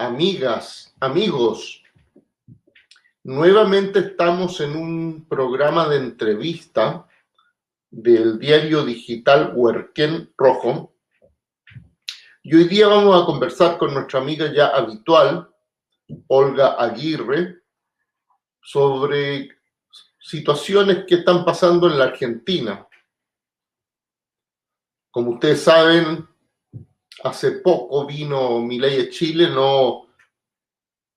Amigas, amigos, nuevamente estamos en un programa de entrevista del diario digital Huerquén Rojo y hoy día vamos a conversar con nuestra amiga ya habitual, Olga Aguirre, sobre situaciones que están pasando en la Argentina. Como ustedes saben, hace poco vino Milei a Chile,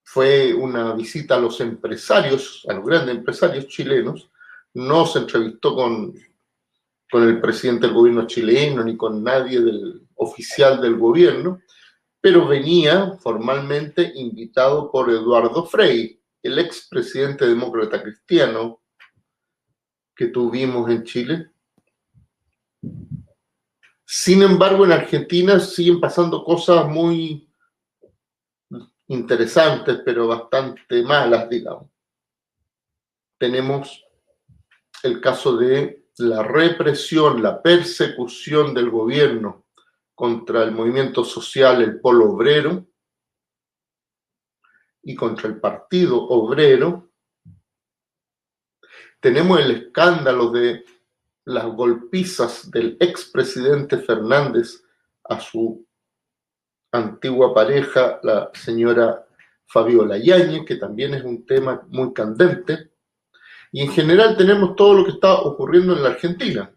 fue una visita a los empresarios, a los grandes empresarios chilenos, no se entrevistó con el presidente del gobierno chileno ni con nadie oficial del gobierno, pero venía formalmente invitado por Eduardo Frei, el expresidente demócrata cristiano que tuvimos en Chile. Sin embargo, en Argentina siguen pasando cosas muy interesantes, pero bastante malas, digamos. Tenemos el caso de la represión, la persecución del gobierno contra el movimiento social, el Polo Obrero, y contra el Partido Obrero. Tenemos el escándalo de las golpizas del expresidente Fernández a su antigua pareja, la señora Fabiola Yáñez, que también es un tema muy candente. Y en general tenemos todo lo que está ocurriendo en la Argentina.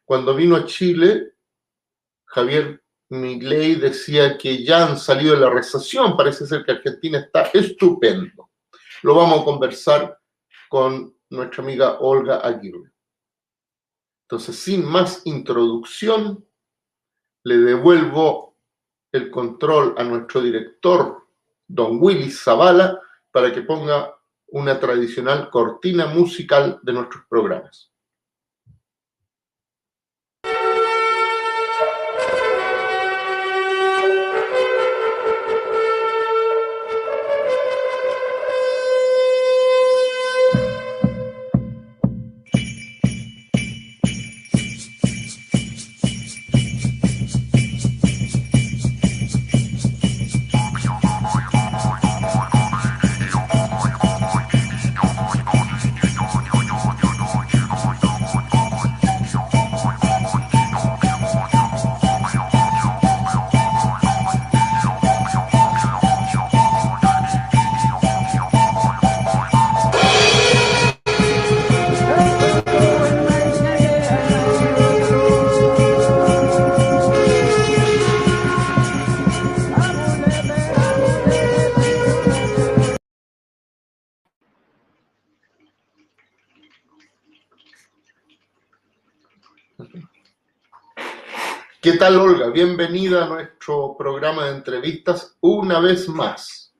Cuando vino a Chile, Javier Milei decía que ya han salido de la recesión. Parece ser que Argentina está estupendo. Lo vamos a conversar con nuestra amiga Olga Aguirre. Entonces, sin más introducción, le devuelvo el control a nuestro director, don Willis Zavala, para que ponga una tradicional cortina musical de nuestros programas. ¿Qué tal, Olga? Bienvenida a nuestro programa de entrevistas una vez más.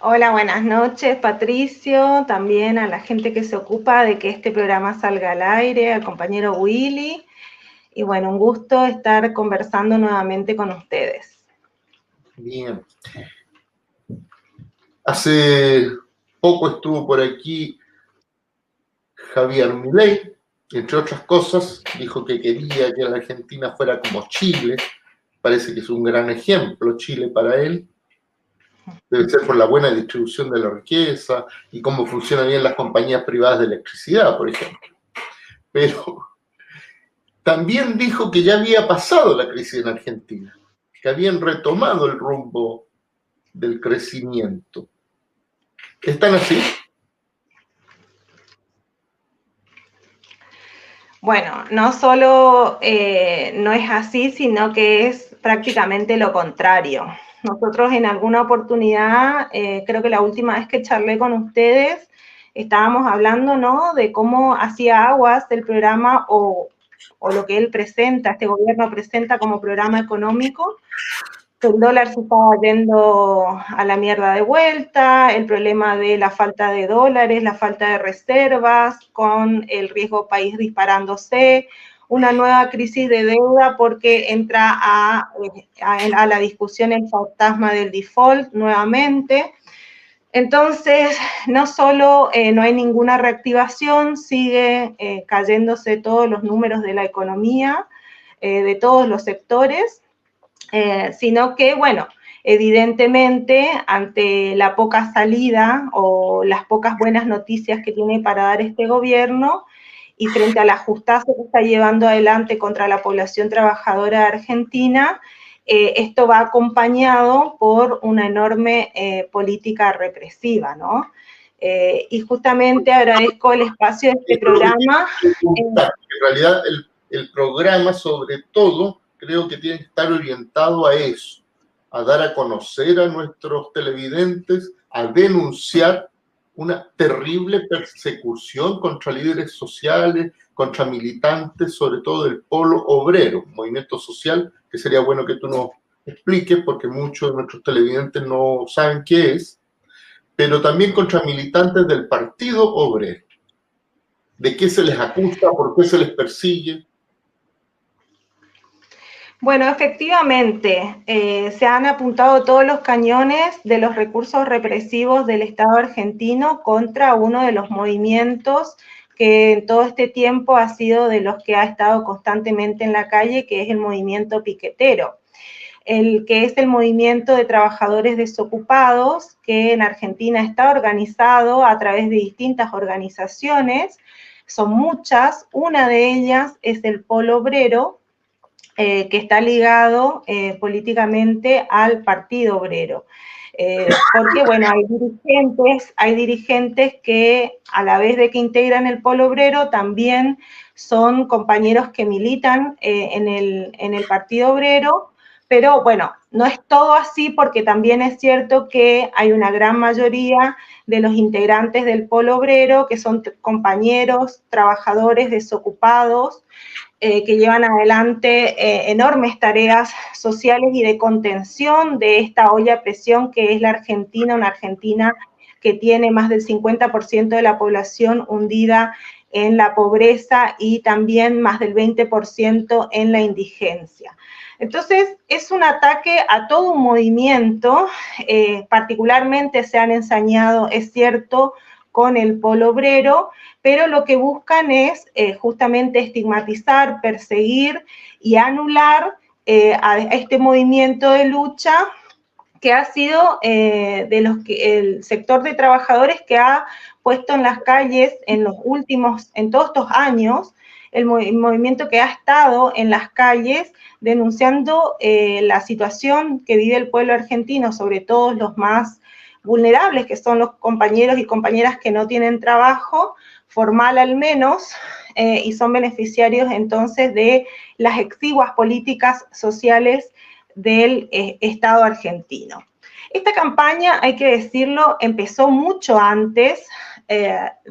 Hola, buenas noches, Patricio, también a la gente que se ocupa de que este programa salga al aire, al compañero Willy, y bueno, un gusto estar conversando nuevamente con ustedes. Bien. Hace poco estuvo por aquí Javier Milei. Entre otras cosas, dijo que quería que la Argentina fuera como Chile. Parece que es un gran ejemplo Chile para él. Debe ser por la buena distribución de la riqueza y cómo funcionan bien las compañías privadas de electricidad, por ejemplo. Pero también dijo que ya había pasado la crisis en Argentina, que habían retomado el rumbo del crecimiento. ¿Están así? Bueno, no solo no es así, sino que es prácticamente lo contrario. Nosotros en alguna oportunidad, creo que la última vez que charlé con ustedes, estábamos hablando, ¿no?, de cómo hacía aguas el programa o lo que él presenta, este gobierno presenta como programa económico. El dólar se estaba yendo a la mierda de vuelta, el problema de la falta de dólares, la falta de reservas, con el riesgo país disparándose, una nueva crisis de deuda porque entra a la discusión el fantasma del default nuevamente. Entonces, no solo no hay ninguna reactivación, sigue cayéndose todos los números de la economía, de todos los sectores, sino que, bueno, Evidentemente, ante la poca salida o las pocas buenas noticias que tiene para dar este gobierno, y frente al ajustazo que está llevando adelante contra la población trabajadora argentina, esto va acompañado por una enorme política represiva, ¿no? Y justamente agradezco el espacio de este programa. En realidad, el programa, sobre todo, creo que tiene que estar orientado a eso, a dar a conocer a nuestros televidentes, a denunciar una terrible persecución contra líderes sociales, contra militantes, sobre todo del polo obrero, un movimiento social que sería bueno que tú nos expliques, porque muchos de nuestros televidentes no saben qué es, pero también contra militantes del Partido Obrero. ¿De qué se les acusa? ¿Por qué se les persigue? Bueno, efectivamente, se han apuntado todos los cañones de los recursos represivos del Estado argentino contra uno de los movimientos que en todo este tiempo ha sido de los que ha estado constantemente en la calle, que es el movimiento piquetero, el que es el movimiento de trabajadores desocupados, que en Argentina está organizado a través de distintas organizaciones, son muchas, una de ellas es el Polo Obrero, que está ligado políticamente al Partido Obrero. Porque, bueno, hay dirigentes que a la vez de que integran el Polo Obrero también son compañeros que militan en el Partido Obrero, pero bueno, no es todo así porque también es cierto que hay una gran mayoría de los integrantes del Polo Obrero que son compañeros, trabajadores desocupados, que llevan adelante enormes tareas sociales y de contención de esta olla a presión que es la Argentina, una Argentina que tiene más del 50% de la población hundida en la pobreza y también más del 20% en la indigencia. Entonces, es un ataque a todo un movimiento, particularmente se han ensañado, es cierto, con el Polo Obrero, pero lo que buscan es justamente estigmatizar, perseguir y anular a este movimiento de lucha que ha sido de los que el sector de trabajadores que ha puesto en las calles en todos estos años, el movimiento que ha estado en las calles denunciando la situación que vive el pueblo argentino, sobre todo los más vulnerables, que son los compañeros y compañeras que no tienen trabajo, formal al menos, y son beneficiarios entonces de las exiguas políticas sociales del Estado argentino. Esta campaña, hay que decirlo, empezó mucho antes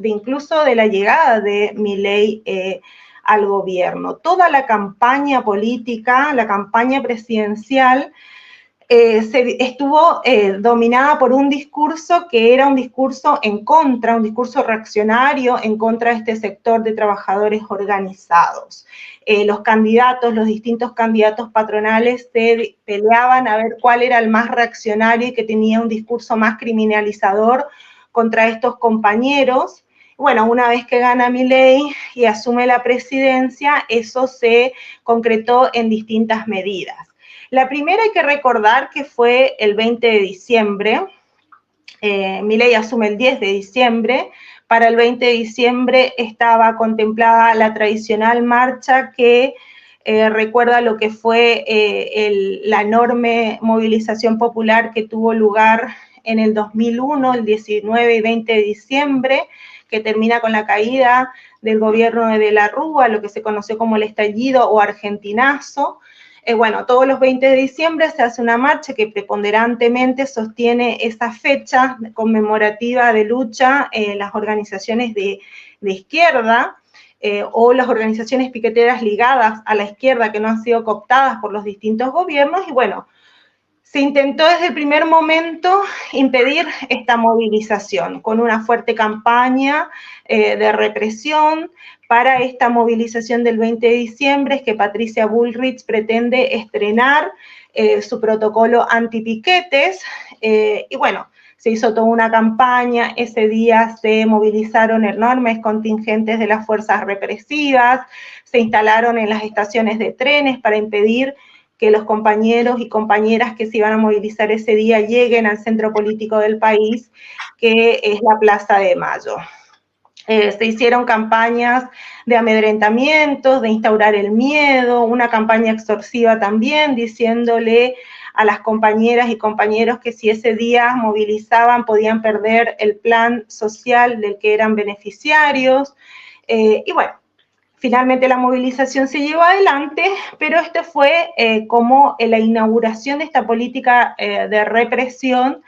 incluso de la llegada de Milei al gobierno. Toda la campaña política, la campaña presidencial, estuvo dominada por un discurso que era un discurso en contra, un discurso reaccionario en contra de este sector de trabajadores organizados. Los distintos candidatos patronales se peleaban a ver cuál era el más reaccionario y que tenía un discurso más criminalizador contra estos compañeros. Bueno, una vez que gana Milei y asume la presidencia, eso se concretó en distintas medidas. La primera hay que recordar que fue el 20 de diciembre, Milei asume el 10 de diciembre, para el 20 de diciembre estaba contemplada la tradicional marcha que recuerda lo que fue la enorme movilización popular que tuvo lugar en el 2001, el 19 y 20 de diciembre, que termina con la caída del gobierno de la Rúa, lo que se conoció como el estallido o argentinazo. Bueno, todos los 20 de diciembre se hace una marcha que preponderantemente sostiene esa fecha conmemorativa de lucha las organizaciones de izquierda o las organizaciones piqueteras ligadas a la izquierda que no han sido cooptadas por los distintos gobiernos. Y bueno, se intentó desde el primer momento impedir esta movilización con una fuerte campaña de represión. Para esta movilización del 20 de diciembre es que Patricia Bullrich pretende estrenar su protocolo antipiquetes y bueno, se hizo toda una campaña, ese día se movilizaron enormes contingentes de las fuerzas represivas, se instalaron en las estaciones de trenes para impedir que los compañeros y compañeras que se iban a movilizar ese día lleguen al centro político del país, que es la Plaza de Mayo. Se hicieron campañas de amedrentamientos, de instaurar el miedo, una campaña extorsiva también, diciéndole a las compañeras y compañeros que si ese día movilizaban podían perder el plan social del que eran beneficiarios. Y bueno, finalmente la movilización se llevó adelante, pero esto fue como la inauguración de esta política de represión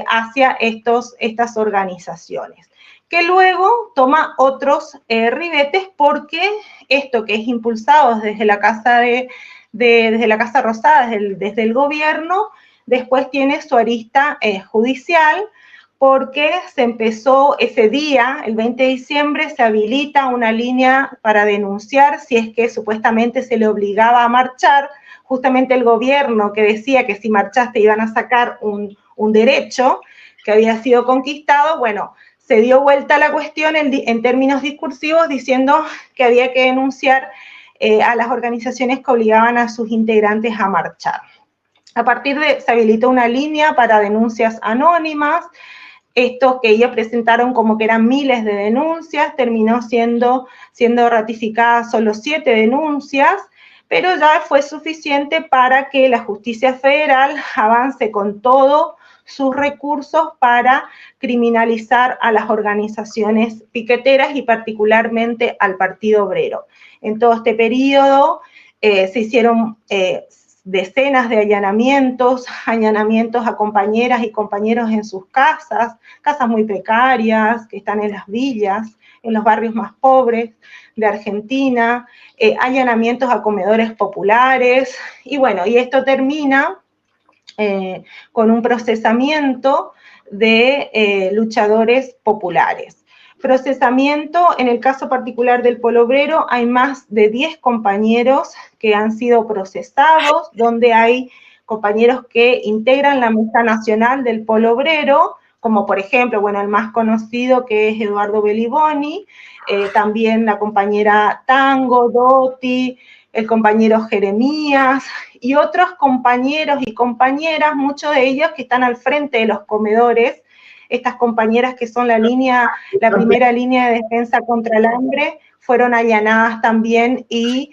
hacia estas organizaciones, que luego toma otros ribetes, porque esto que es impulsado desde la Casa desde la Casa Rosada, desde el gobierno, después tiene su arista judicial, porque se empezó ese día, el 20 de diciembre, se habilita una línea para denunciar si es que supuestamente se le obligaba a marchar, justamente el gobierno que decía que si marchaste iban a sacar un derecho que había sido conquistado. Bueno, se dio vuelta la cuestión en términos discursivos, diciendo que había que denunciar a las organizaciones que obligaban a sus integrantes a marchar. A partir se habilitó una línea para denuncias anónimas. Esto que ellos presentaron como que eran miles de denuncias, terminó siendo ratificadas solo 7 denuncias, pero ya fue suficiente para que la justicia federal avance con todos sus recursos para criminalizar a las organizaciones piqueteras y particularmente al Partido Obrero. En todo este periodo se hicieron decenas de allanamientos a compañeras y compañeros en sus casas muy precarias, que están en las villas, en los barrios más pobres de Argentina, allanamientos a comedores populares, y bueno, y esto termina con un procesamiento de luchadores populares. Procesamiento, en el caso particular del Polo Obrero, hay más de 10 compañeros que han sido procesados, donde hay compañeros que integran la Mesa Nacional del Polo Obrero, como por ejemplo, bueno, el más conocido que es Eduardo Beliboni, también la compañera Tango, Dotti, el compañero Jeremías, y otros compañeros y compañeras, muchos de ellos que están al frente de los comedores, estas compañeras que son la primera línea de defensa contra el hambre, fueron allanadas también y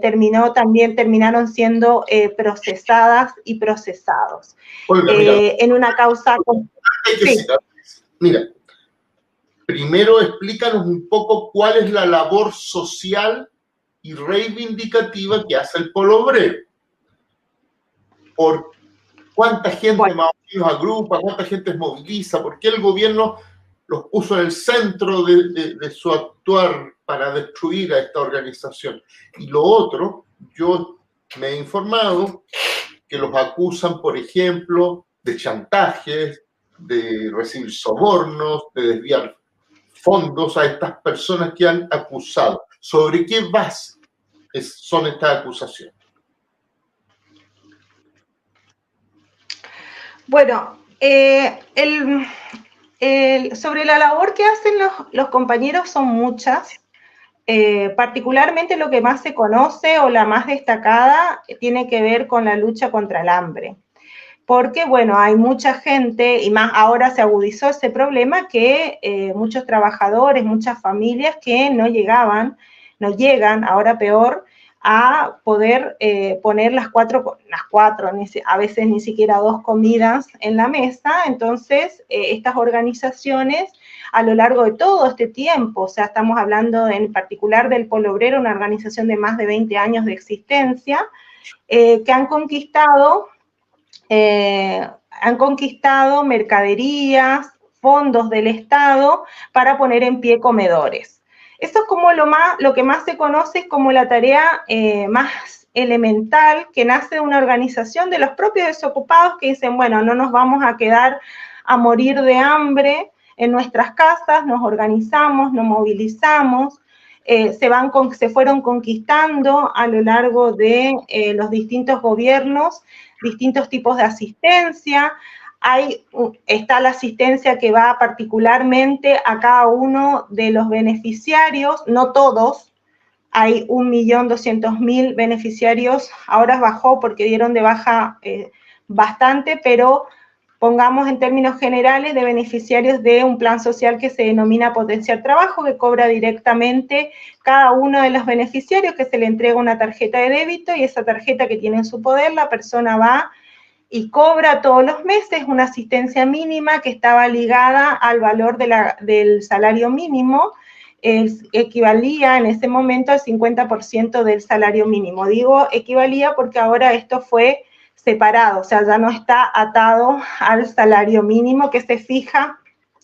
terminaron siendo procesadas y procesados. Olga, mira, en una causa... Sí. Mira, primero explícanos un poco cuál es la labor social y reivindicativa que hace el Polo Obrero. Por cuánta gente más o menos agrupa, cuánta gente moviliza, por qué el gobierno los puso en el centro de su actuar para destruir a esta organización. Y lo otro, yo me he informado que los acusan, por ejemplo, de chantajes, de recibir sobornos, de desviar fondos a estas personas que han acusado. ¿Sobre qué base son estas acusaciones? Bueno, sobre la labor que hacen los compañeros son muchas. Particularmente lo que más se conoce o la más destacada tiene que ver con la lucha contra el hambre. Porque, bueno, hay mucha gente, y más ahora se agudizó ese problema, que muchos trabajadores, muchas familias que no llegan, ahora peor, a poder poner las cuatro, a veces ni siquiera 2 comidas en la mesa. Entonces, estas organizaciones, a lo largo de todo este tiempo, o sea, estamos hablando en particular del Polo Obrero, una organización de más de 20 años de existencia, que han conquistado mercaderías, fondos del Estado para poner en pie comedores. Eso es como lo que más se conoce como la tarea más elemental, que nace de una organización de los propios desocupados que dicen, bueno, no nos vamos a quedar a morir de hambre en nuestras casas, nos organizamos, nos movilizamos, se fueron conquistando a lo largo de los distintos gobiernos, distintos tipos de asistencia. Está la asistencia que va particularmente a cada uno de los beneficiarios, no todos, hay 1.200.000 beneficiarios, ahora bajó porque dieron de baja bastante, pero pongamos en términos generales de beneficiarios de un plan social que se denomina Potenciar Trabajo, que cobra directamente cada uno de los beneficiarios, que se le entrega una tarjeta de débito, y esa tarjeta que tiene en su poder, la persona va y cobra todos los meses una asistencia mínima que estaba ligada al valor del salario mínimo, equivalía en ese momento al 50% del salario mínimo. Digo equivalía porque ahora esto fue separado, o sea, ya no está atado al salario mínimo que se fija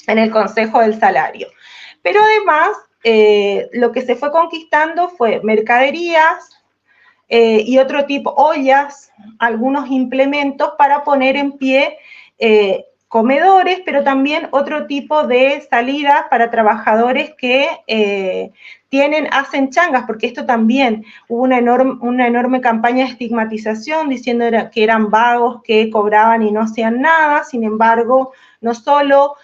en el Consejo del Salario. Pero además, lo que se fue conquistando fue mercaderías y otro tipo, ollas, algunos implementos para poner en pie comedores, pero también otro tipo de salidas para trabajadores que hacen changas, porque esto también hubo una enorme campaña de estigmatización diciendo que eran vagos, que cobraban y no hacían nada. Sin embargo, no solo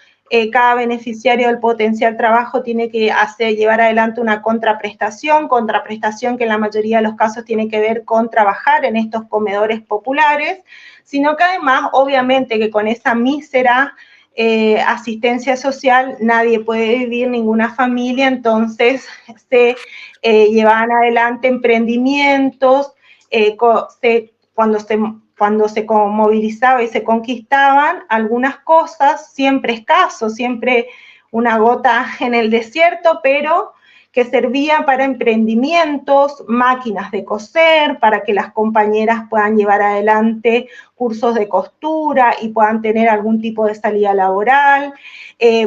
cada beneficiario del Potenciar Trabajo tiene que llevar adelante una contraprestación que en la mayoría de los casos tiene que ver con trabajar en estos comedores populares, sino que además, obviamente, que con esa mísera asistencia social nadie puede vivir, ninguna familia, entonces se llevaban adelante emprendimientos, cuando se movilizaba y se conquistaban algunas cosas, siempre escaso, siempre una gota en el desierto, pero que servían para emprendimientos, máquinas de coser, para que las compañeras puedan llevar adelante cursos de costura y puedan tener algún tipo de salida laboral,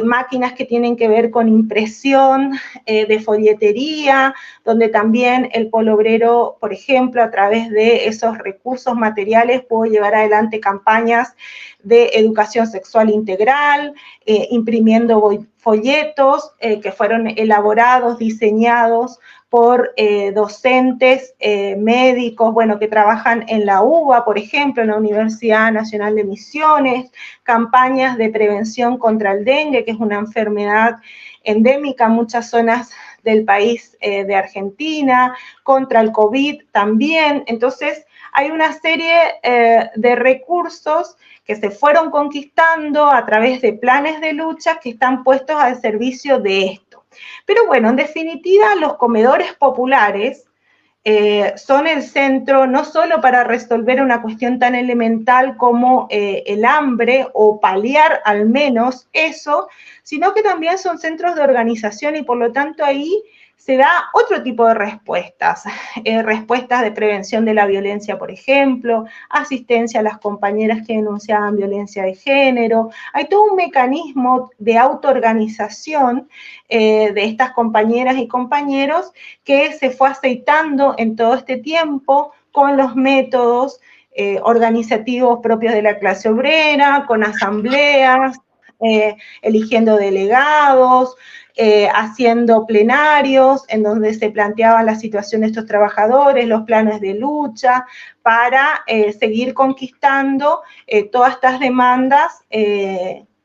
máquinas que tienen que ver con impresión de folletería, donde también el polo obrero, por ejemplo, a través de esos recursos materiales pudo llevar adelante campañas de educación sexual integral, imprimiendo folletos que fueron elaborados, diseñados por docentes, médicos, bueno, que trabajan en la UBA, por ejemplo, en la Universidad Nacional de Misiones, campañas de prevención contra el dengue, que es una enfermedad endémica en muchas zonas del país de Argentina, contra el COVID también. Entonces, hay una serie de recursos que se fueron conquistando a través de planes de lucha que están puestos al servicio de esto. Pero bueno, en definitiva, los comedores populares son el centro no solo para resolver una cuestión tan elemental como el hambre o paliar al menos eso, sino que también son centros de organización y por lo tanto ahí se da otro tipo de respuestas, respuestas de prevención de la violencia, por ejemplo, asistencia a las compañeras que denunciaban violencia de género. Hay todo un mecanismo de autoorganización de estas compañeras y compañeros que se fue aceitando en todo este tiempo con los métodos organizativos propios de la clase obrera, con asambleas, eligiendo delegados, haciendo plenarios en donde se planteaban la situación de estos trabajadores, los planes de lucha, para seguir conquistando todas estas demandas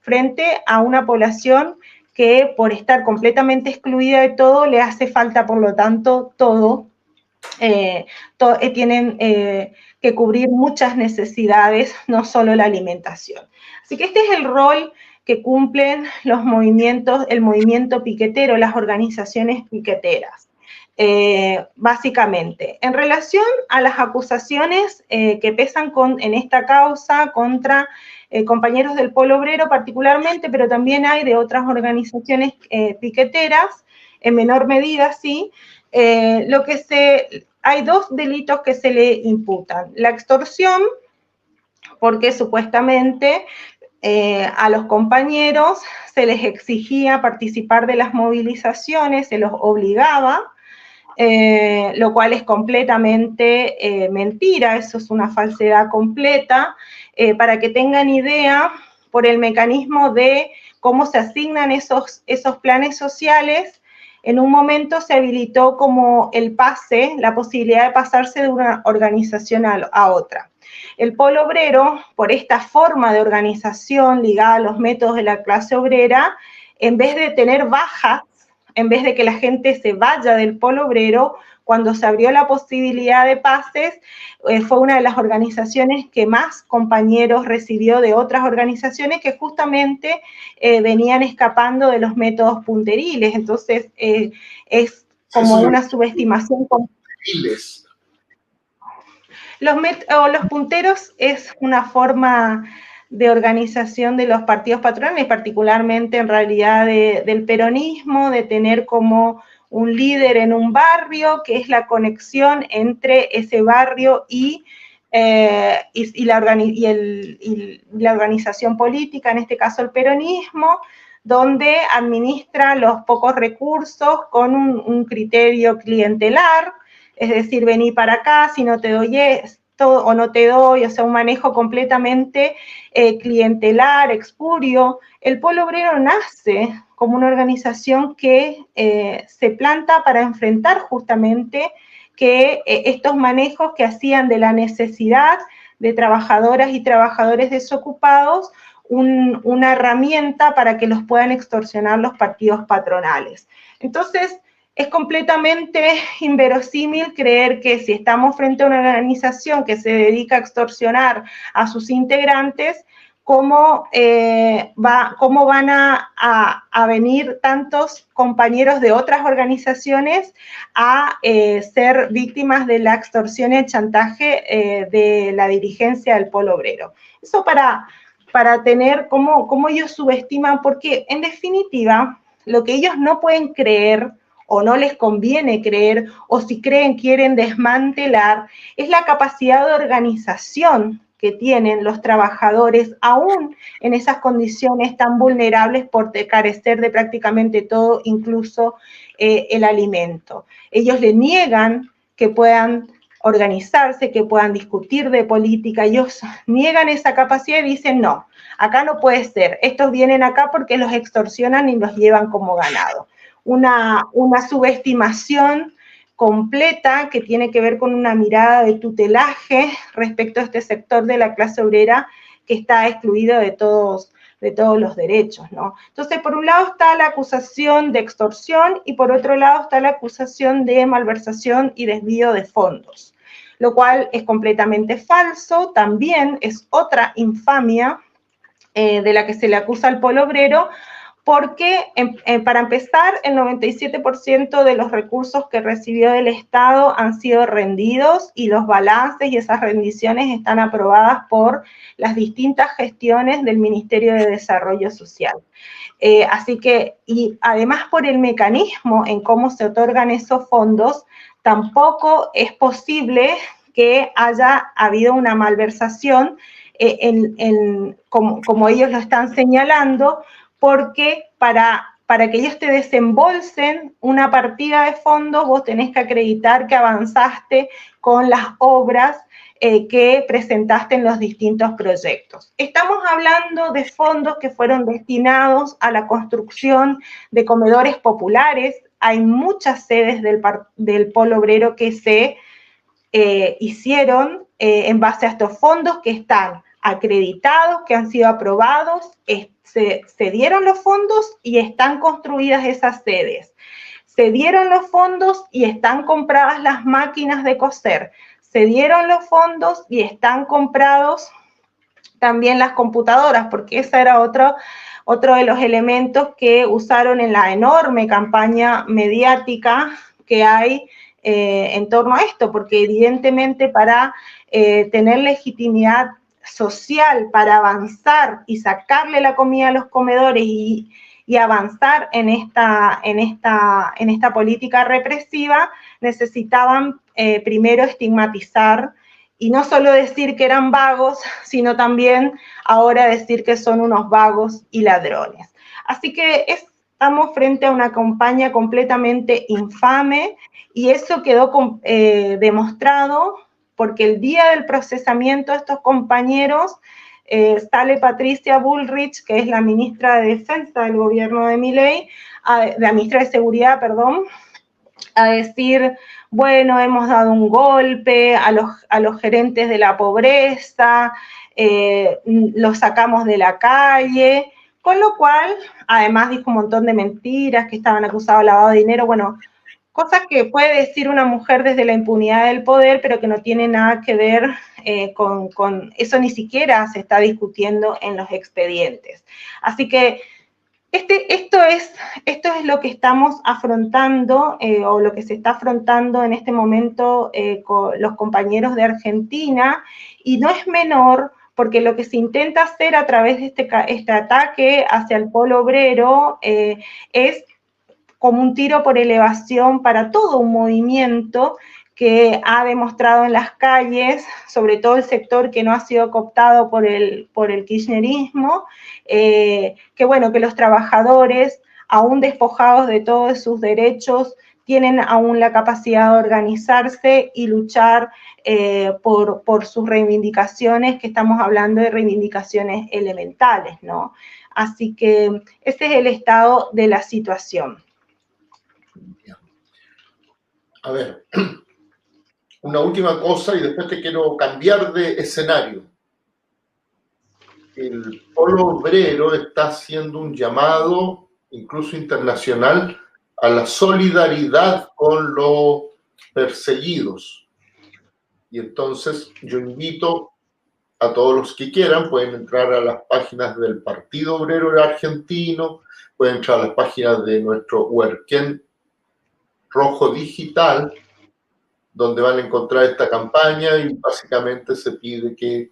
frente a una población que por estar completamente excluida de todo le hace falta, por lo tanto, todo. Tienen que cubrir muchas necesidades, no solo la alimentación. Así que este es el rol que cumplen los movimientos, el movimiento piquetero, las organizaciones piqueteras. Básicamente, en relación a las acusaciones que pesan en esta causa contra compañeros del polo obrero particularmente, pero también hay de otras organizaciones piqueteras, en menor medida, sí, hay dos delitos que se le imputan. La extorsión, porque supuestamente a los compañeros se les exigía participar de las movilizaciones, se los obligaba, lo cual es completamente mentira, eso es una falsedad completa. Para que tengan idea, por el mecanismo de cómo se asignan esos planes sociales, en un momento se habilitó como el pase, la posibilidad de pasarse de una organización a otra. El polo obrero, por esta forma de organización ligada a los métodos de la clase obrera, en vez de tener bajas en vez de que la gente se vaya del polo obrero, cuando se abrió la posibilidad de pases, fue una de las organizaciones que más compañeros recibió de otras organizaciones que justamente venían escapando de los métodos punteriles. Entonces, es como una subestimación. Los punteros es una forma de organización de los partidos patronales, particularmente en realidad del peronismo, de tener como un líder en un barrio, que es la conexión entre ese barrio y la organización política, en este caso el peronismo, donde administra los pocos recursos con un criterio clientelar, es decir, vení para acá, si no te doy esto o no te doy, o sea, un manejo completamente clientelar, expurio. El Polo Obrero nace como una organización que se planta para enfrentar justamente que estos manejos que hacían de la necesidad de trabajadoras y trabajadores desocupados una herramienta para que los puedan extorsionar los partidos patronales. Entonces, es completamente inverosímil creer que si estamos frente a una organización que se dedica a extorsionar a sus integrantes, cómo van a venir tantos compañeros de otras organizaciones a ser víctimas de la extorsión y el chantaje de la dirigencia del Polo Obrero. Eso para tener cómo ellos subestiman, porque en definitiva, lo que ellos no pueden creer o no les conviene creer, o si creen quieren desmantelar, es la capacidad de organización que tienen los trabajadores, aún en esas condiciones tan vulnerables por carecer de prácticamente todo, incluso el alimento. Ellos le niegan que puedan organizarse, que puedan discutir de política, ellos niegan esa capacidad y dicen, no, acá no puede ser, estos vienen acá porque los extorsionan y los llevan como ganado. Una subestimación completa que tiene que ver con una mirada de tutelaje respecto a este sector de la clase obrera que está excluido de todos los derechos, ¿no? Entonces, por un lado está la acusación de extorsión y por otro lado está la acusación de malversación y desvío de fondos, lo cual es completamente falso. También es otra infamia de la que se le acusa al Polo Obrero, porque para empezar, el 97% de los recursos que recibió del Estado han sido rendidos y los balances y esas rendiciones están aprobadas por las distintas gestiones del Ministerio de Desarrollo Social. Así que, y además por el mecanismo en cómo se otorgan esos fondos, tampoco es posible que haya habido una malversación como ellos lo están señalando, porque para que ellos te desembolsen una partida de fondos, vos tenés que acreditar que avanzaste con las obras que presentaste en los distintos proyectos. Estamos hablando de fondos que fueron destinados a la construcción de comedores populares. Hay muchas sedes del Polo Obrero que se hicieron en base a estos fondos que están acreditados, que han sido aprobados, se dieron los fondos y están construidas esas sedes. Se dieron los fondos y están compradas las máquinas de coser. Se dieron los fondos y están comprados también las computadoras, porque ese era otro de los elementos que usaron en la enorme campaña mediática que hay en torno a esto, porque evidentemente para tener legitimidad social, para avanzar y sacarle la comida a los comedores y avanzar en esta política represiva, necesitaban primero estigmatizar y no solo decir que eran vagos, sino también ahora decir que son unos vagos y ladrones. Así que estamos frente a una campaña completamente infame y eso quedó demostrado porque el día del procesamiento de estos compañeros sale Patricia Bullrich, que es la ministra de Defensa del gobierno de Milei, la ministra de Seguridad, perdón, a decir, bueno, hemos dado un golpe a los gerentes de la pobreza, los sacamos de la calle, Con lo cual, además dijo un montón de mentiras, que estaban acusados de lavado de dinero, bueno, cosas que puede decir una mujer desde la impunidad del poder, pero que no tiene nada que ver con eso, ni siquiera se está discutiendo en los expedientes. Así que esto es lo que estamos afrontando o lo que se está afrontando en este momento con los compañeros de Argentina, y no es menor porque lo que se intenta hacer a través de este ataque hacia el polo obrero es como un tiro por elevación para todo un movimiento que ha demostrado en las calles, sobre todo el sector que no ha sido cooptado por el kirchnerismo, que bueno, que los trabajadores, aún despojados de todos sus derechos, tienen aún la capacidad de organizarse y luchar por sus reivindicaciones, que estamos hablando de reivindicaciones elementales, ¿no? Así que ese es el estado de la situación. A ver, una última cosa y después te quiero cambiar de escenario. El polo obrero está haciendo un llamado, incluso internacional, a la solidaridad con los perseguidos. Y entonces yo invito a todos los que quieran, pueden entrar a las páginas del Partido Obrero Argentino, pueden entrar a las páginas de nuestro Huerquén Rojo Digital, donde van a encontrar esta campaña y básicamente se pide que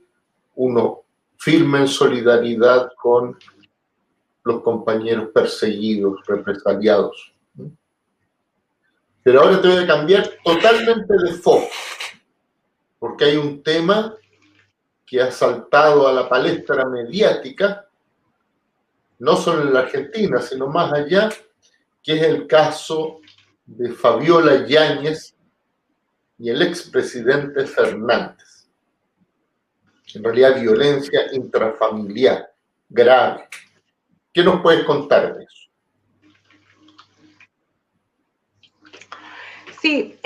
uno firme en solidaridad con los compañeros perseguidos, represaliados. Pero ahora te voy a cambiar totalmente de foco, porque hay un tema que ha saltado a la palestra mediática, no solo en la Argentina, sino más allá, que es el caso de Fabiola Yáñez y el expresidente Fernández. En realidad, violencia intrafamiliar grave. ¿Qué nos puedes contar de eso? Sí,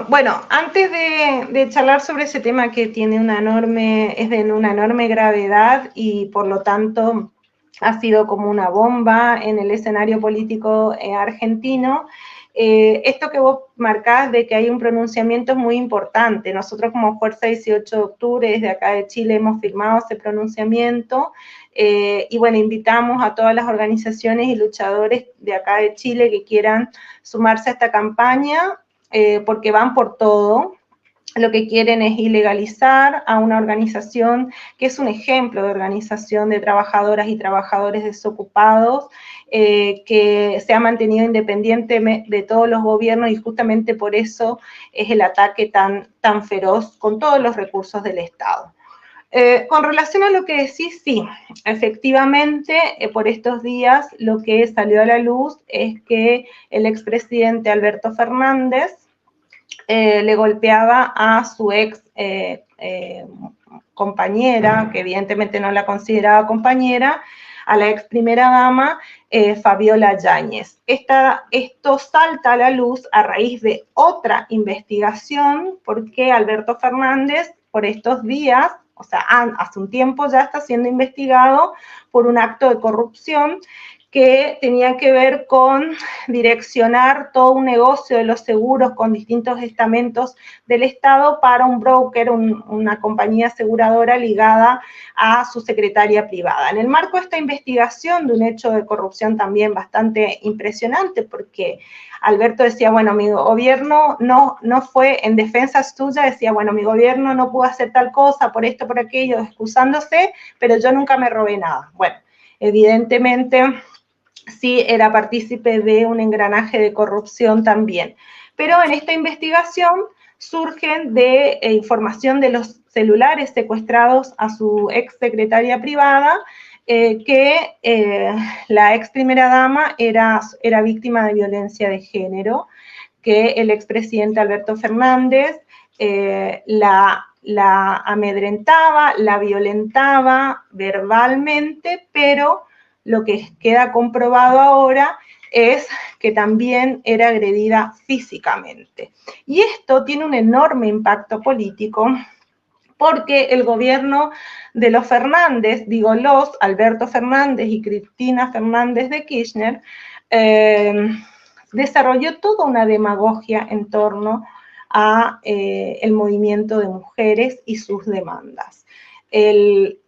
bueno, antes de charlar sobre ese tema que tiene es de una enorme gravedad y por lo tanto ha sido como una bomba en el escenario político argentino, esto que vos marcás de que hay un pronunciamiento es muy importante. Nosotros como Fuerza 18 de Octubre, desde acá de Chile, hemos firmado ese pronunciamiento y bueno, invitamos a todas las organizaciones y luchadores de acá de Chile que quieran sumarse a esta campaña, porque van por todo. Lo que quieren es ilegalizar a una organización que es un ejemplo de organización de trabajadoras y trabajadores desocupados, que se ha mantenido independiente de todos los gobiernos y justamente por eso es el ataque tan feroz con todos los recursos del Estado. Con relación a lo que decís, sí, efectivamente, por estos días lo que salió a la luz es que el expresidente Alberto Fernández le golpeaba a su ex compañera, que evidentemente no la consideraba compañera, a la ex primera dama, Fabiola Yáñez. Esto salta a la luz a raíz de otra investigación, porque Alberto Fernández, por estos días, o sea, hace un tiempo ya está siendo investigado por un acto de corrupción que tenía que ver con direccionar todo un negocio de los seguros con distintos estamentos del Estado para un broker, una compañía aseguradora ligada a su secretaria privada. En el marco de esta investigación, de un hecho de corrupción también bastante impresionante, porque Alberto decía, bueno, mi gobierno no fue en defensa tuya, decía, bueno, mi gobierno no pudo hacer tal cosa, por esto, por aquello, excusándose, pero yo nunca me robé nada. Bueno, evidentemente sí era partícipe de un engranaje de corrupción también. Pero en esta investigación surgen de información de los celulares secuestrados a su ex secretaria privada, que la ex primera dama era víctima de violencia de género, que el expresidente Alberto Fernández la amedrentaba, la violentaba verbalmente, pero lo que queda comprobado ahora es que también era agredida físicamente. Y esto tiene un enorme impacto político porque el gobierno de los Fernández, digo Alberto Fernández y Cristina Fernández de Kirchner, desarrolló toda una demagogia en torno a el movimiento de mujeres y sus demandas. Él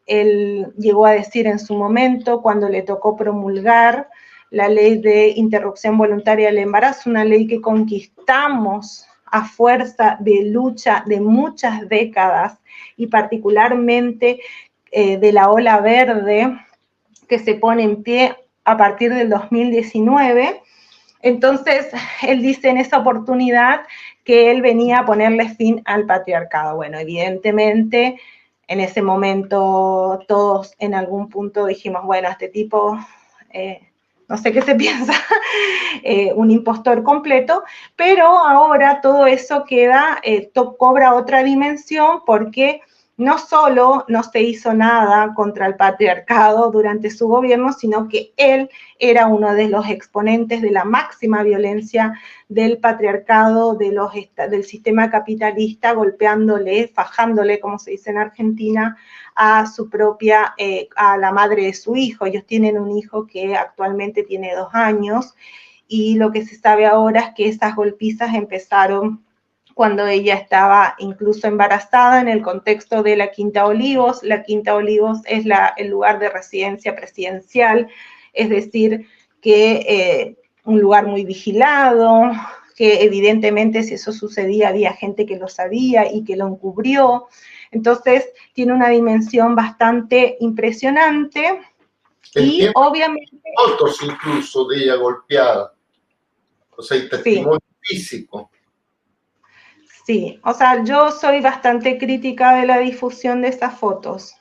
llegó a decir en su momento, cuando le tocó promulgar la ley de interrupción voluntaria del embarazo, una ley que conquistamos a fuerza de lucha de muchas décadas, y particularmente de la ola verde que se pone en pie a partir del 2019. Entonces, él dice en esa oportunidad que él venía a ponerle fin al patriarcado. Bueno, evidentemente, en ese momento todos en algún punto dijimos, bueno, este tipo, no sé qué se piensa, un impostor completo, pero ahora todo eso queda, cobra otra dimensión, porque no solo no se hizo nada contra el patriarcado durante su gobierno, sino que él era uno de los exponentes de la máxima violencia del patriarcado, del sistema capitalista, golpeándole, fajándole, como se dice en Argentina, a su propia, a la madre de su hijo. Ellos tienen un hijo que actualmente tiene 2 años, y lo que se sabe ahora es que esas golpizas empezaron cuando ella estaba incluso embarazada, en el contexto de la Quinta Olivos. La Quinta Olivos es el lugar de residencia presidencial, es decir, que un lugar muy vigilado, que evidentemente si eso sucedía había gente que lo sabía y que lo encubrió. Entonces tiene una dimensión bastante impresionante. Y obviamente... fotos incluso de ella golpeada, o sea, y testimonio físico. Sí, o sea, yo soy bastante crítica de la difusión de estas fotos.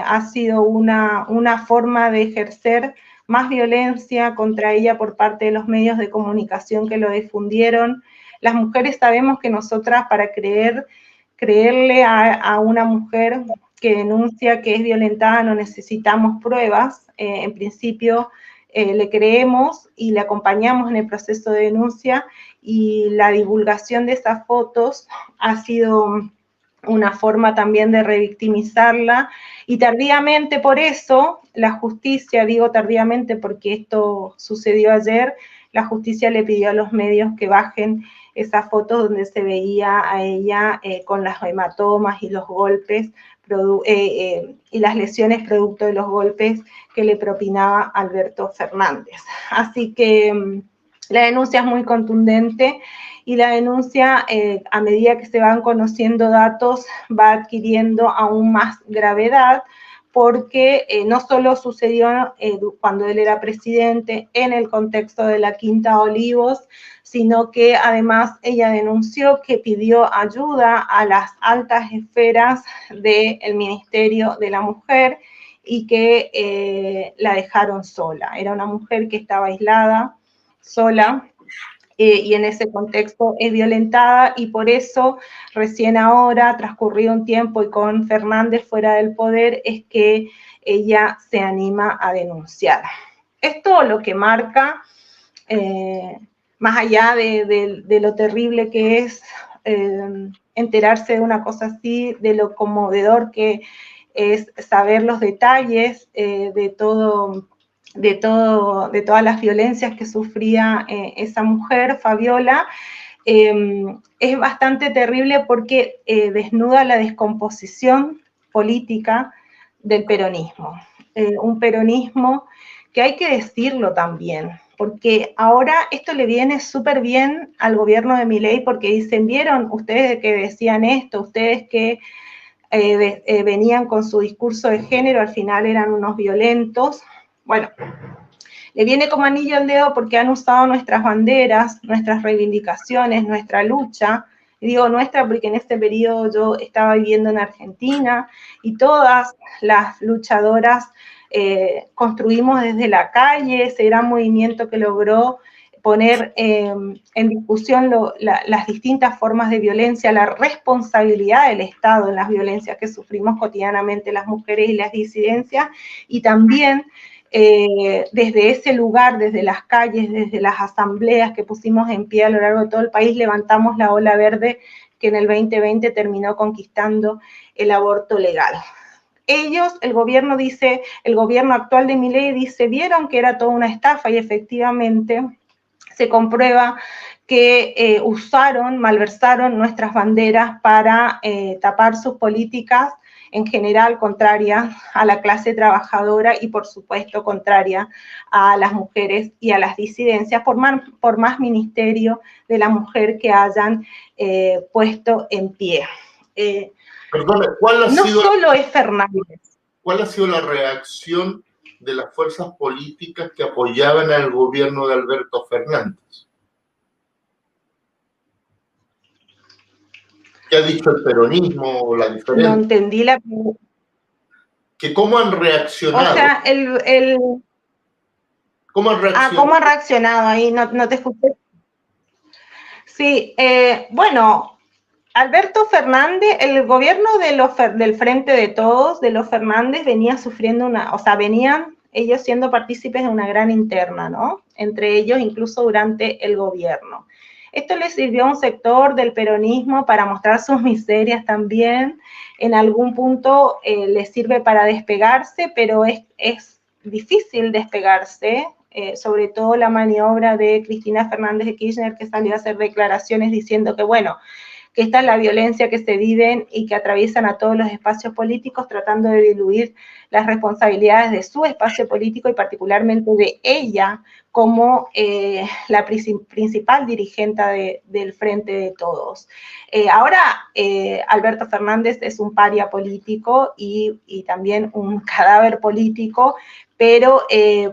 Ha sido una forma de ejercer más violencia contra ella por parte de los medios de comunicación que lo difundieron. Las mujeres sabemos que nosotras, para creerle a una mujer que denuncia que es violentada, no necesitamos pruebas. En principio, le creemos y le acompañamos en el proceso de denuncia, y la divulgación de esas fotos ha sido una forma también de revictimizarla, y tardíamente por eso la justicia, digo tardíamente porque esto sucedió ayer, la justicia le pidió a los medios que bajen esas fotos donde se veía a ella con las hematomas y los golpes y las lesiones producto de los golpes que le propinaba Alberto Fernández. Así que la denuncia es muy contundente, y la denuncia, a medida que se van conociendo datos, va adquiriendo aún más gravedad, porque no solo sucedió cuando él era presidente en el contexto de la Quinta Olivos, sino que además ella denunció que pidió ayuda a las altas esferas del Ministerio de la Mujer, y que la dejaron sola. Era una mujer que estaba aislada, sola, y en ese contexto es violentada, y por eso recién ahora, transcurrido un tiempo y con Fernández fuera del poder, es que ella se anima a denunciar. Esto lo que marca, más allá de lo terrible que es enterarse de una cosa así, de lo conmovedor que es saber los detalles de todas las violencias que sufría esa mujer, Fabiola, es bastante terrible, porque desnuda la descomposición política del peronismo. Un peronismo que hay que decirlo también, porque ahora esto le viene súper bien al gobierno de Milei, porque dicen, ¿vieron ustedes que decían esto? Ustedes que venían con su discurso de género, al final eran unos violentos. Bueno, le viene como anillo al dedo, porque han usado nuestras banderas, nuestras reivindicaciones, nuestra lucha. Y digo nuestra porque en este periodo yo estaba viviendo en Argentina, y todas las luchadoras construimos desde la calle ese gran movimiento que logró poner en discusión las distintas formas de violencia, la responsabilidad del Estado en las violencias que sufrimos cotidianamente las mujeres y las disidencias, y también desde ese lugar, desde las calles, desde las asambleas que pusimos en pie a lo largo de todo el país, levantamos la ola verde que en el 2020 terminó conquistando el aborto legal. Ellos, el gobierno dice, el gobierno actual de Milei dice, vieron que era toda una estafa y efectivamente se comprueba que malversaron nuestras banderas para tapar sus políticas en general contrarias a la clase trabajadora y por supuesto contraria a las mujeres y a las disidencias, por más ministerio de la mujer que hayan puesto en pie. Perdone, ¿cuál ha sido, solo es Fernández. ¿Cuál ha sido la reacción de las fuerzas políticas que apoyaban al gobierno de Alberto Fernández? ¿Qué ha dicho el peronismo o la diferencia? No entendí la... ¿Que cómo han reaccionado? O sea, ¿Cómo han reaccionado? ¿Cómo ha reaccionado? Ahí no te escuché. Sí, bueno, Alberto Fernández, el gobierno del Frente de Todos, de los Fernández, venía sufriendo venían ellos siendo partícipes de una gran interna, ¿no? Entre ellos, incluso durante el gobierno. Esto le sirvió a un sector del peronismo para mostrar sus miserias también. En algún punto les sirve para despegarse, pero es difícil despegarse, sobre todo la maniobra de Cristina Fernández de Kirchner, que salió a hacer declaraciones diciendo que, bueno, que esta es la violencia que se viven y que atraviesan a todos los espacios políticos, tratando de diluir las responsabilidades de su espacio político y particularmente de ella como la principal dirigente del Frente de Todos. Ahora, Alberto Fernández es un paria político y también un cadáver político, pero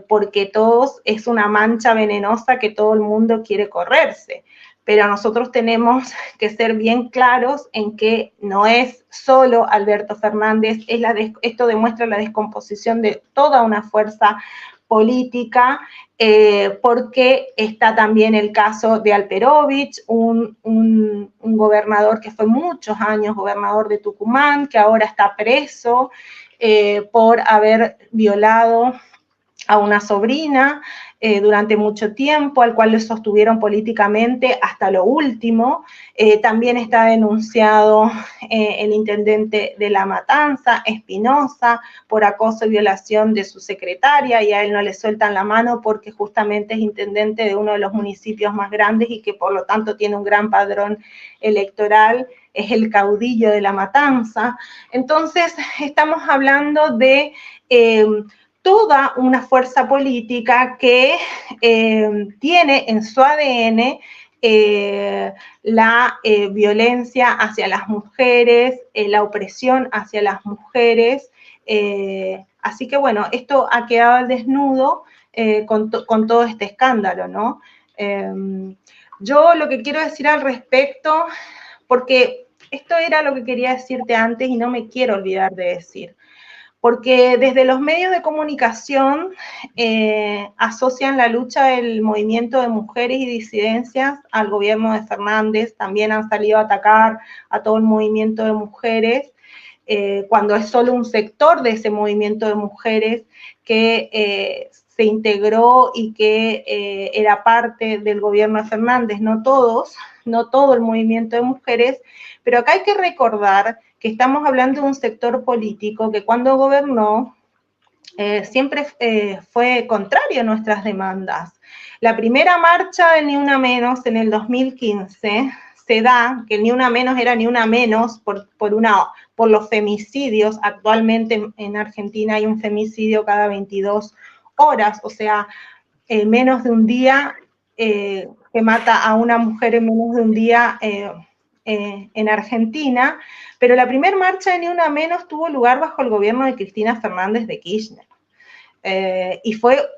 porque Todos es una mancha venenosa que todo el mundo quiere correrse. Pero nosotros tenemos que ser bien claros en que no es solo Alberto Fernández, esto demuestra la descomposición de toda una fuerza política, porque está también el caso de Alperovich, un gobernador que fue muchos años gobernador de Tucumán, que ahora está preso por haber violado a una sobrina durante mucho tiempo, al cual le sostuvieron políticamente hasta lo último. También está denunciado el intendente de La Matanza, Espinosa, por acoso y violación de su secretaria, y a él no le sueltan la mano porque justamente es intendente de uno de los municipios más grandes y que por lo tanto tiene un gran padrón electoral, es el caudillo de La Matanza. Entonces, estamos hablando de toda una fuerza política que tiene en su ADN la violencia hacia las mujeres, la opresión hacia las mujeres. Así que bueno, esto ha quedado al desnudo con todo este escándalo, ¿no? Yo lo que quiero decir al respecto, porque esto era lo que quería decirte antes y no me quiero olvidar de decir, porque desde los medios de comunicación asocian la lucha del movimiento de mujeres y disidencias al gobierno de Fernández, también han salido a atacar a todo el movimiento de mujeres, cuando es solo un sector de ese movimiento de mujeres que se integró y que era parte del gobierno de Fernández, no todos, no todo el movimiento de mujeres, pero acá hay que recordar que estamos hablando de un sector político que cuando gobernó siempre fue contrario a nuestras demandas. La primera marcha de Ni Una Menos en el 2015 se da, que Ni Una Menos era Ni Una Menos por los femicidios. Actualmente en Argentina hay un femicidio cada 22 horas, o sea, menos de un día que mata a una mujer en menos de un día en Argentina, pero la primera marcha de Ni Una Menos tuvo lugar bajo el gobierno de Cristina Fernández de Kirchner.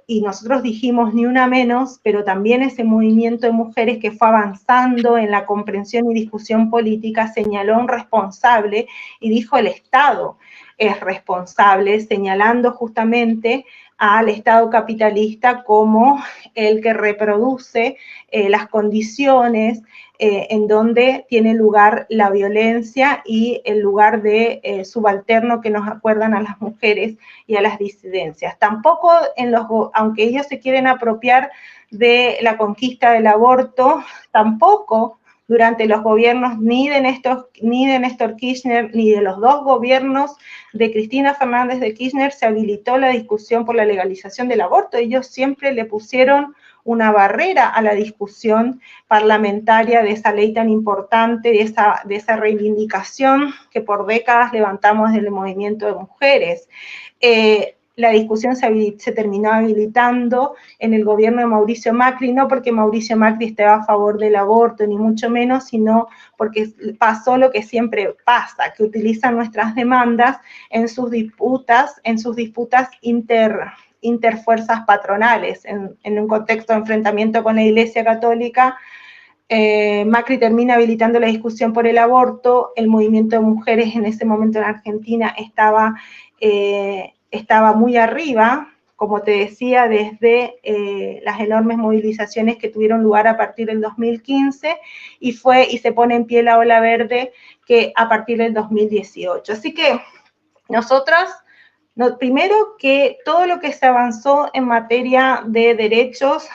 Y nosotros dijimos Ni Una Menos, pero también ese movimiento de mujeres que fue avanzando en la comprensión y discusión política señaló a un responsable y dijo el Estado es responsable, señalando justamente al Estado capitalista como el que reproduce las condiciones en donde tiene lugar la violencia y el lugar de subalterno que nos acuerdan a las mujeres y a las disidencias. Tampoco, aunque ellos se quieren apropiar de la conquista del aborto, tampoco durante los gobiernos ni de Néstor Kirchner, ni de los dos gobiernos de Cristina Fernández de Kirchner se habilitó la discusión por la legalización del aborto. Ellos siempre le pusieron una barrera a la discusión parlamentaria de esa ley tan importante, de esa reivindicación que por décadas levantamos desde el movimiento de mujeres. La discusión se terminó habilitando en el gobierno de Mauricio Macri, no porque Mauricio Macri estaba a favor del aborto, ni mucho menos, sino porque pasó lo que siempre pasa, que utilizan nuestras demandas en sus disputas interfuerzas patronales, en un contexto de enfrentamiento con la Iglesia Católica. Macri termina habilitando la discusión por el aborto. El movimiento de mujeres en ese momento en Argentina estaba muy arriba, como te decía, desde las enormes movilizaciones que tuvieron lugar a partir del 2015, y se pone en pie la ola verde que a partir del 2018. Así que nosotras, primero que todo lo que se avanzó en materia de derechos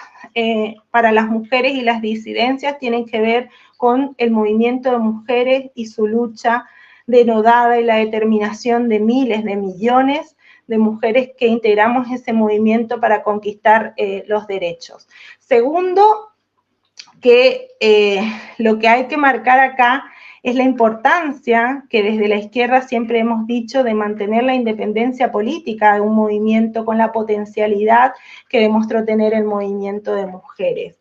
para las mujeres y las disidencias tienen que ver con el movimiento de mujeres y su lucha denodada y la determinación de miles, de millones de mujeres que integramos ese movimiento para conquistar los derechos. Segundo, que lo que hay que marcar acá es la importancia que desde la izquierda siempre hemos dicho de mantener la independencia política de un movimiento con la potencialidad que demostró tener el movimiento de mujeres.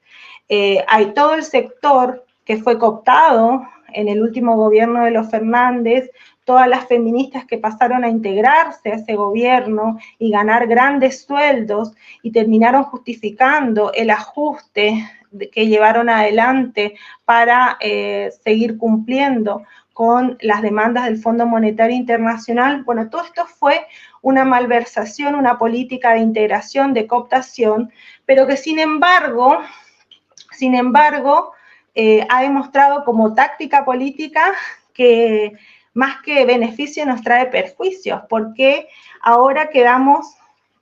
Hay todo el sector que fue cooptado en el último gobierno de los Fernández, todas las feministas que pasaron a integrarse a ese gobierno y ganar grandes sueldos y terminaron justificando el ajuste que llevaron adelante para seguir cumpliendo con las demandas del Fondo Monetario Internacional. Bueno, todo esto fue una malversación, una política de integración, de cooptación, pero que sin embargo, ha demostrado como táctica política que más que beneficio nos trae perjuicios, porque ahora quedamos,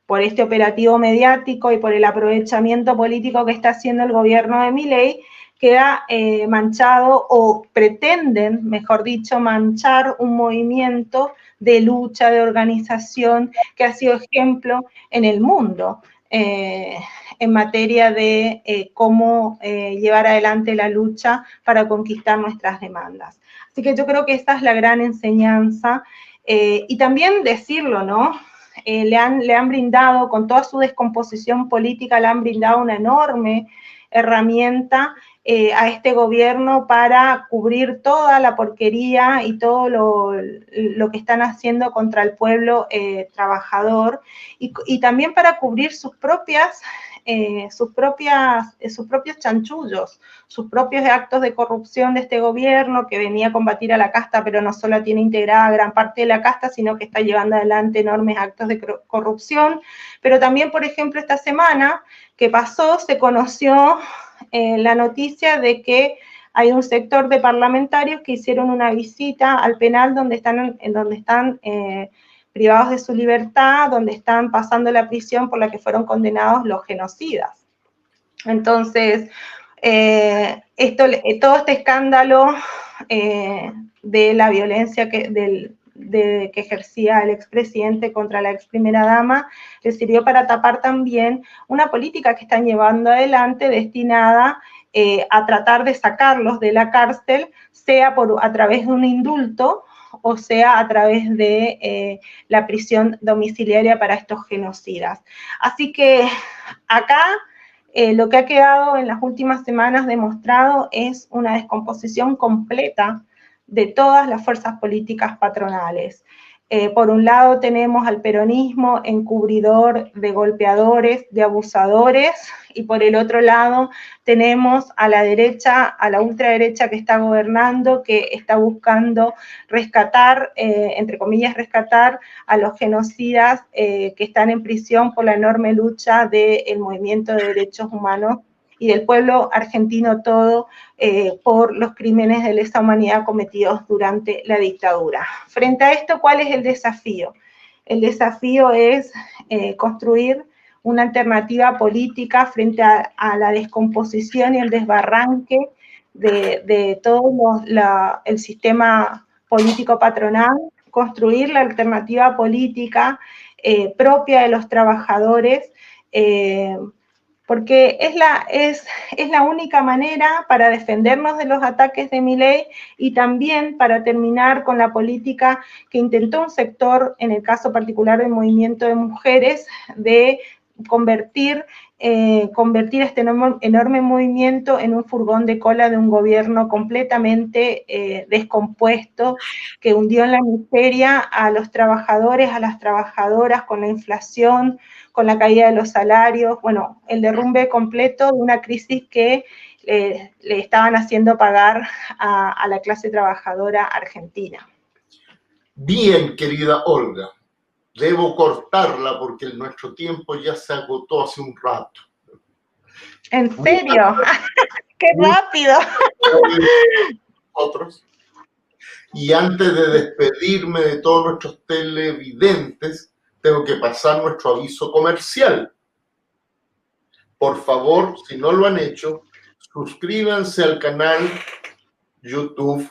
por este operativo mediático y por el aprovechamiento político que está haciendo el gobierno de Milei, queda manchado, o pretenden, mejor dicho, manchar un movimiento de lucha, de organización, que ha sido ejemplo en el mundo en materia de cómo llevar adelante la lucha para conquistar nuestras demandas. Así que yo creo que esta es la gran enseñanza, y también decirlo, ¿no? Le han brindado, con toda su descomposición política, le han brindado una enorme herramienta a este gobierno para cubrir toda la porquería y todo lo que están haciendo contra el pueblo trabajador, y también para cubrir sus propios chanchullos, sus propios actos de corrupción de este gobierno que venía a combatir a la casta, pero no solo tiene integrada gran parte de la casta, sino que está llevando adelante enormes actos de corrupción. Pero también, por ejemplo, esta semana que pasó, se conoció la noticia de que hay un sector de parlamentarios que hicieron una visita al penal donde están privados de su libertad, donde están pasando la prisión por la que fueron condenados los genocidas. Entonces, todo este escándalo de la violencia que ejercía el expresidente contra la ex primera dama, le sirvió para tapar también una política que están llevando adelante destinada a tratar de sacarlos de la cárcel, sea a través de un indulto, o sea a través de la prisión domiciliaria para estos genocidas. Así que acá lo que ha quedado en las últimas semanas demostrado es una descomposición completa de todas las fuerzas políticas patronales. Por un lado tenemos al peronismo encubridor de golpeadores, de abusadores, y por el otro lado tenemos a la derecha, a la ultraderecha que está gobernando, que está buscando rescatar, entre comillas, rescatar a los genocidas que están en prisión por la enorme lucha del movimiento de derechos humanos y del pueblo argentino todo por los crímenes de lesa humanidad cometidos durante la dictadura. Frente a esto, ¿cuál es el desafío? El desafío es construir una alternativa política frente a la descomposición y el desbarranque de todo el sistema político patronal, construir la alternativa política propia de los trabajadores, porque es la única manera para defendernos de los ataques de Milei y también para terminar con la política que intentó un sector, en el caso particular del movimiento de mujeres, de convertir este enorme movimiento en un furgón de cola de un gobierno completamente descompuesto, que hundió en la miseria a los trabajadores, a las trabajadoras, con la inflación, con la caída de los salarios, bueno, el derrumbe completo de una crisis que le estaban haciendo pagar a la clase trabajadora argentina. Bien, querida Olga. Debo cortarla porque nuestro tiempo ya se agotó hace un rato. ¿En serio? ¡Qué rápido! Otros. Y antes de despedirme de todos nuestros televidentes, tengo que pasar nuestro aviso comercial. Por favor, si no lo han hecho, suscríbanse al canal YouTube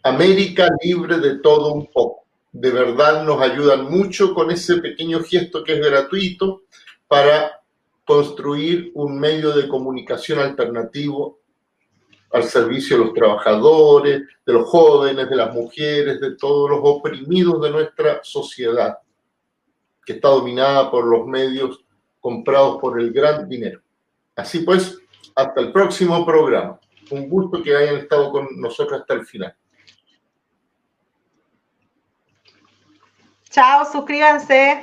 América Libre de Todo Un Poco. De verdad nos ayudan mucho con ese pequeño gesto que es gratuito para construir un medio de comunicación alternativo al servicio de los trabajadores, de los jóvenes, de las mujeres, de todos los oprimidos de nuestra sociedad, que está dominada por los medios comprados por el gran dinero. Así pues, hasta el próximo programa. Un gusto que hayan estado con nosotros hasta el final. Chao, suscríbanse.